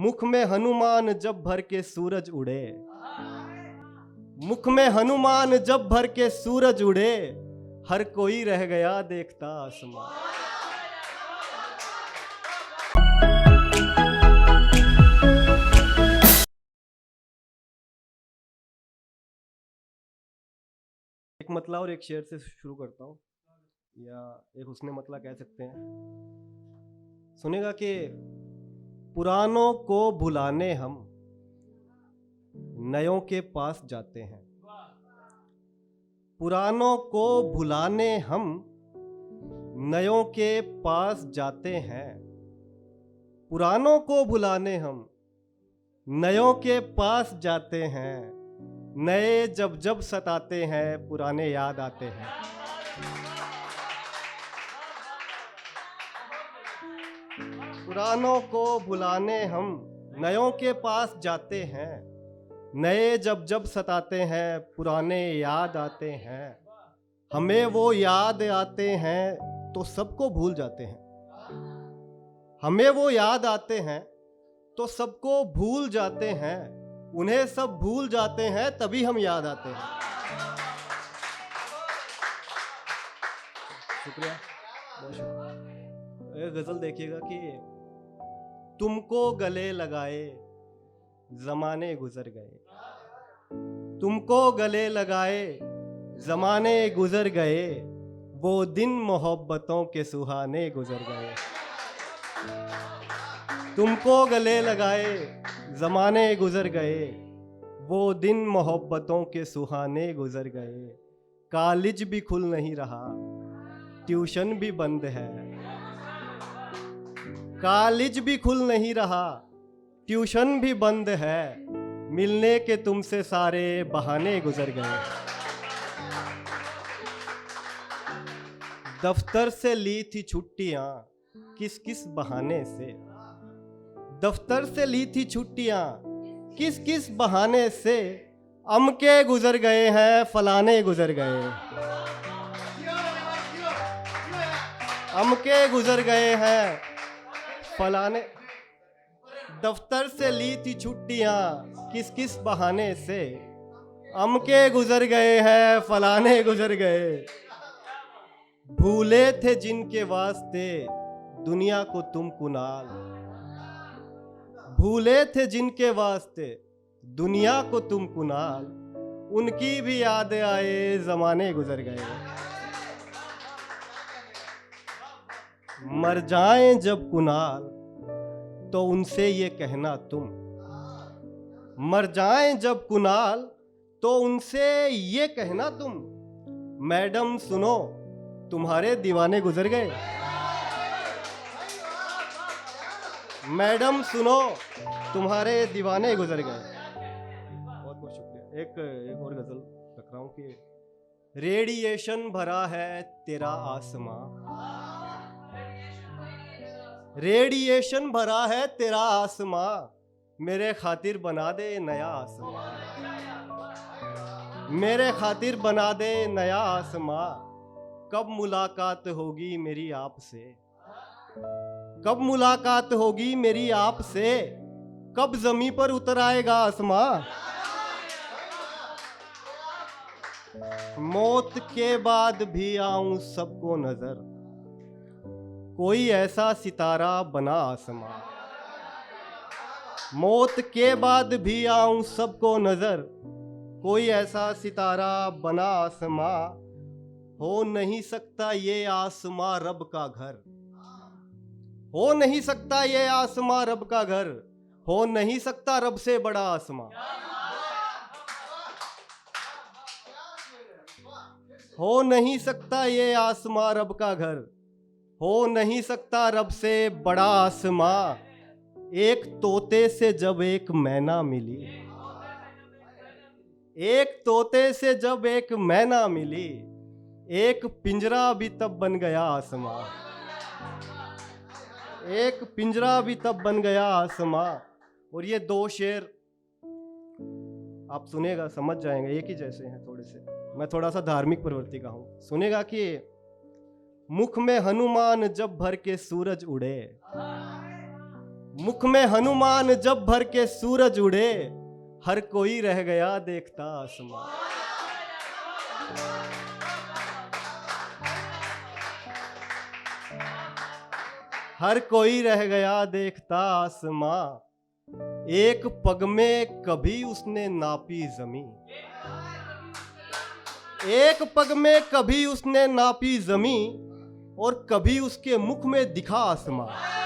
मुख में हनुमान जब भर के सूरज उड़े, मुख में हनुमान जब भर के सूरज उड़े, हर कोई रह गया देखता आसमां। एक मतला और एक शेर से शुरू करता हूं, या एक उसने मतला कह सकते हैं। सुनेगा कि पुरानों को भुलाने हम नयों के पास जाते हैं, पुरानों को भुलाने हम नयों के पास जाते हैं, पुरानों को भुलाने हम नयों के पास जाते हैं, नए जब जब सताते हैं पुराने याद आते हैं। पुरानों को भुलाने हम नयों के पास जाते हैं, नए जब जब सताते हैं पुराने याद आते हैं। हमें वो याद आते हैं तो सबको भूल जाते हैं, हमें वो याद आते हैं तो सबको भूल जाते हैं, उन्हें सब भूल जाते हैं तभी हम याद आते हैं। शुक्रिया, बहुत शुक्रिया। एक गजल देखिएगा कि तुमको गले लगाए जमाने गुजर गए, तुमको गले लगाए जमाने गुजर गए, वो दिन मोहब्बतों के सुहाने गुजर गए। तुमको गले लगाए जमाने गुजर गए, वो दिन मोहब्बतों के सुहाने गुजर गए। कॉलेज भी खुल नहीं रहा, ट्यूशन भी बंद है, कॉलेज भी खुल नहीं रहा, ट्यूशन भी बंद है, मिलने के तुमसे सारे बहाने गुजर गए। दफ्तर से ली थी छुट्टियां किस किस बहाने से, दफ्तर से ली थी छुट्टियां किस किस बहाने से, अमके गुजर गए हैं फलाने गुजर गए, अमके गुजर गए हैं फलाने। दफ्तर से ली थी छुट्टियां किस किस बहाने से, अमके गुजर गए हैं फलाने गुजर गए। भूले थे जिनके वास्ते दुनिया को तुम कुनाल, भूले थे जिनके वास्ते दुनिया को तुम कुनाल, उनकी भी याद आए जमाने गुजर गए। मर जाएं जब कुनाल तो उनसे ये कहना तुम, मर जाएं जब कुनाल तो उनसे ये कहना तुम, मैडम सुनो तुम्हारे दीवाने गुजर गए, मैडम सुनो तुम्हारे दीवाने गुजर गए। बहुत बहुत शुक्रिया। एक और गजल रख रहा हूं कि रेडिएशन भरा है तेरा आसमां, रेडिएशन भरा है तेरा आसमां, मेरे खातिर बना दे नया आसमां, मेरे खातिर बना दे नया आसमां। कब मुलाकात होगी मेरी आपसे, कब मुलाकात होगी मेरी आपसे, कब जमीन पर उतर आएगा आसमां। मौत के बाद भी आऊं सबको नजर, कोई ऐसा सितारा बना आसमां। मौत के बाद भी आऊं सबको नजर, कोई ऐसा सितारा बना आसमां। हो नहीं सकता ये आसमां रब का घर, हो नहीं सकता ये आसमां रब का घर, हो नहीं सकता रब से बड़ा आसमां। हो नहीं सकता ये आसमां रब का घर, हो नहीं सकता रब से बड़ा आसमां। एक तोते से जब एक मैना मिली, एक तोते से जब एक मैना मिली, एक पिंजरा भी तब बन गया आसमां, एक पिंजरा भी तब बन गया आसमां। और ये दो शेर आप सुनेगा समझ जाएंगे, एक ही जैसे हैं थोड़े से। मैं थोड़ा सा धार्मिक प्रवृत्ति का हूं। सुनेगा कि मुख में हनुमान जब भर के सूरज उड़े, मुख में हनुमान जब भर के सूरज उड़े, हर कोई रह गया देखता आसमां। हर कोई रह गया देखता आसमां, एक पग में कभी उसने नापी जमीन। एक पग में कभी उसने नापी जमीन, और कभी उसके मुख में दिखा आसमां।